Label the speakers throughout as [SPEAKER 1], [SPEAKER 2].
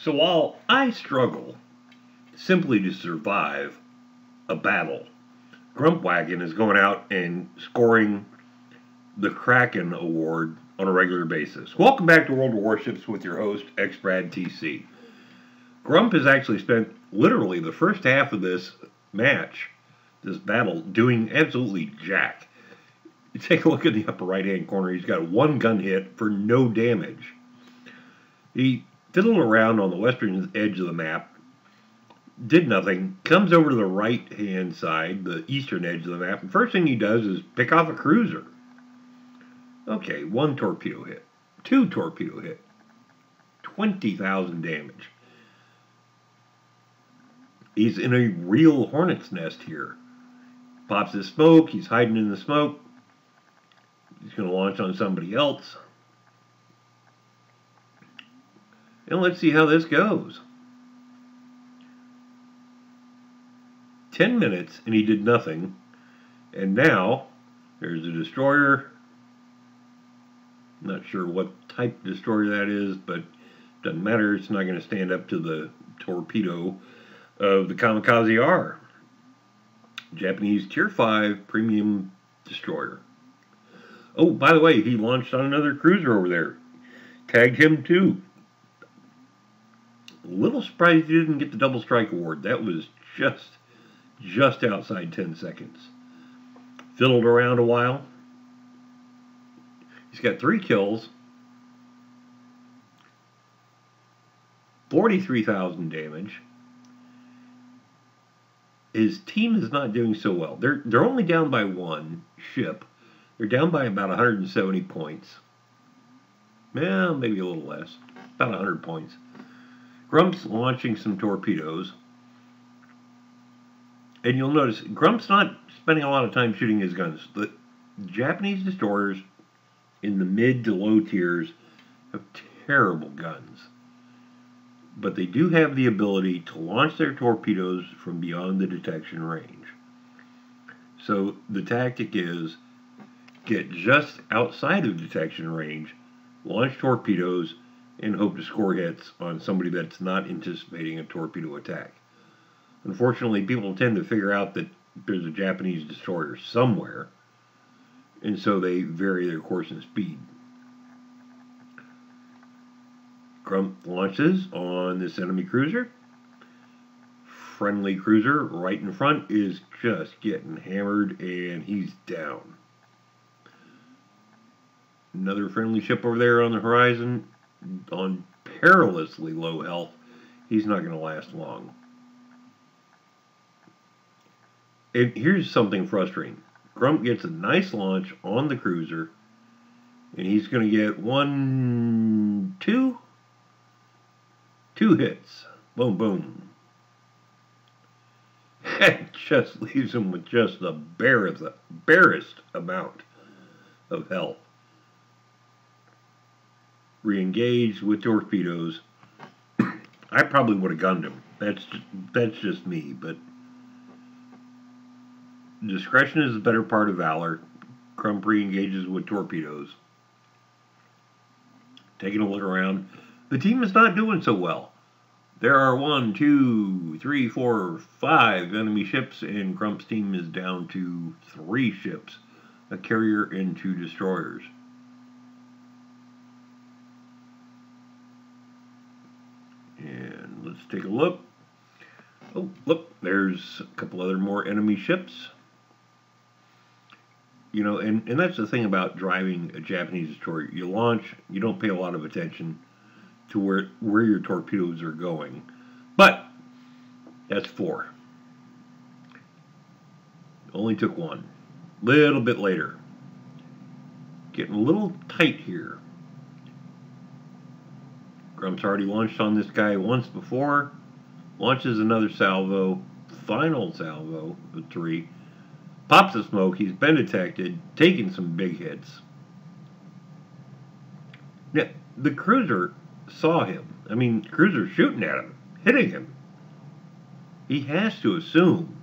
[SPEAKER 1] So while I struggle simply to survive a battle, GrumpWagon is going out and scoring the Kraken award on a regular basis. Welcome back to World of Warships with your host, XBradTC. Grump has actually spent literally the first half of this match, this battle, doing absolutely jack. You take a look in the upper right-hand corner, he's got one gun hit for no damage. He fiddled around on the western edge of the map, did nothing, comes over to the right-hand side, the eastern edge of the map, and first thing he does is pick off a cruiser. Okay, one torpedo hit, two torpedo hit, 20,000 damage. He's in a real hornet's nest here. Pops his smoke, he's hiding in the smoke. He's going to launch on somebody else. And let's see how this goes. 10 minutes and he did nothing. And now there's a destroyer. Not sure what type of destroyer that is, but doesn't matter. It's not going to stand up to the torpedo of the Kamikaze R. Japanese Tier 5 premium destroyer. Oh, by the way, he launched on another cruiser over there. Tagged him too. A little surprised he didn't get the double strike award. That was just outside 10 seconds. Fiddled around a while. He's got 3 kills. 43,000 damage. His team is not doing so well. They're only down by 1 ship. They're down by about 170 points. Well, maybe a little less. About 100 points. Grump's launching some torpedoes. And you'll notice, Grump's not spending a lot of time shooting his guns. The Japanese destroyers in the mid to low tiers have terrible guns. But they do have the ability to launch their torpedoes from beyond the detection range. So the tactic is get just outside of detection range, launch torpedoes, and hope to score hits on somebody that's not anticipating a torpedo attack. Unfortunately, people tend to figure out that there's a Japanese destroyer somewhere, and so they vary their course and speed. Grump launches on this enemy cruiser. Friendly cruiser right in front is just getting hammered, and he's down. Another friendly ship over there on the horizon on perilously low health. He's not going to last long. And here's something frustrating. Grump gets a nice launch on the cruiser, and he's going to get two hits. Boom, boom. It just leaves him with just the barest amount of health. Re-engaged with torpedoes. I probably would have gunned him. That's just me, but discretion is the better part of valor. Grump re-engages with torpedoes. Taking a look around, the team is not doing so well. There are 1, 2, 3, 4, 5 enemy ships, and Grump's team is down to 3 ships, a carrier and 2 destroyers. And let's take a look. Oh, look, there's a couple other more enemy ships. You know, and that's the thing about driving a Japanese destroyer. You launch, you don't pay a lot of attention to where your torpedoes are going. But that's 4. Only took 1. Little bit later. Getting a little tight here. Grump's already launched on this guy once before. Launches another salvo. Final salvo of 3. Pops the smoke. He's been detected. Taking some big hits. Now, the cruiser saw him. I mean, the cruiser's shooting at him. Hitting him. He has to assume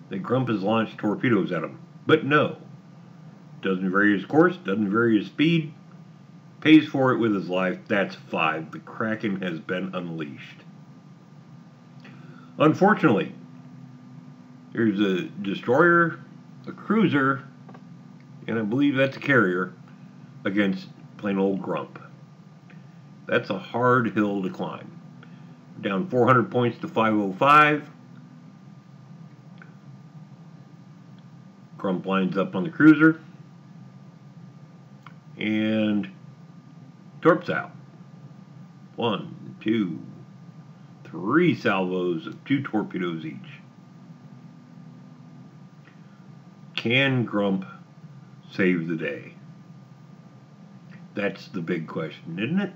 [SPEAKER 1] that Grump has launched torpedoes at him. But no. Doesn't vary his course. Doesn't vary his speed. pays for it with his life. That's 5. The Kraken has been unleashed. Unfortunately, there's a destroyer, a cruiser, and I believe that's a carrier against plain old Grump. That's a hard hill to climb. Down 400 points to 505. Grump lines up on the cruiser and torps out. 1, 2, 3 salvos of 2 torpedoes each. Can Grump save the day? That's the big question, isn't it?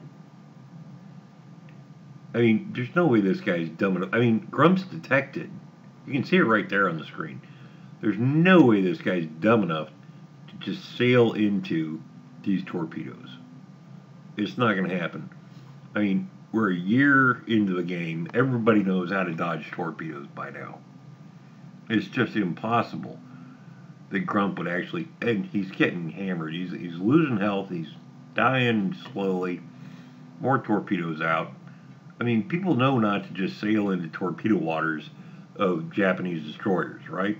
[SPEAKER 1] I mean, there's no way this guy's dumb enough. I mean, Grump's detected. You can see it right there on the screen. There's no way this guy's dumb enough to just sail into these torpedoes. It's not going to happen. I mean, we're a year into the game. Everybody knows how to dodge torpedoes by now. It's just impossible that Grump would actually... And he's getting hammered. He's losing health. He's dying slowly. More torpedoes out. I mean, people know not to just sail into torpedo waters of Japanese destroyers, right?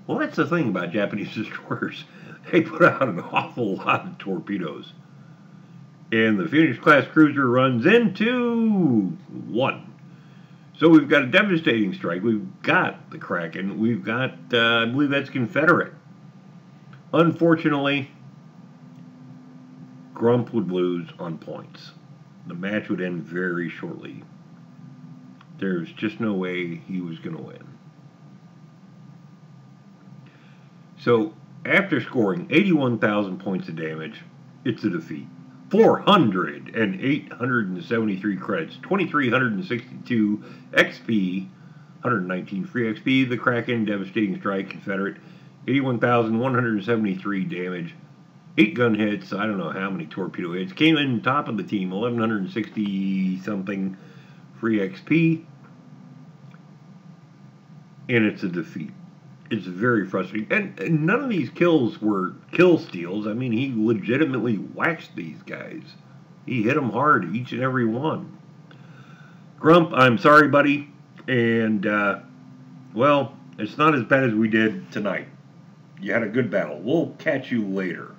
[SPEAKER 1] Well, that's the thing about Japanese destroyers. They put out an awful lot of torpedoes. And the Phoenix-class cruiser runs into 1. So we've got a devastating strike. We've got the Kraken. We've got, I believe that's Confederate. Unfortunately, Grump would lose on points. The match would end very shortly. There's just no way he was going to win. So, after scoring 81,000 points of damage, it's a defeat. 873 credits, 2,362 XP, 119 free XP. The Kraken, devastating strike, Confederate, 81,173 damage, 8 gun hits, I don't know how many torpedo hits. Came in top of the team, 1,160 something free XP, and it's a defeat. It's very frustrating. And none of these kills were kill steals. I mean, he legitimately waxed these guys. He hit them hard, each and every one. Grump, I'm sorry, buddy. And, well, it's not as bad as we did tonight. You had a good battle. We'll catch you later.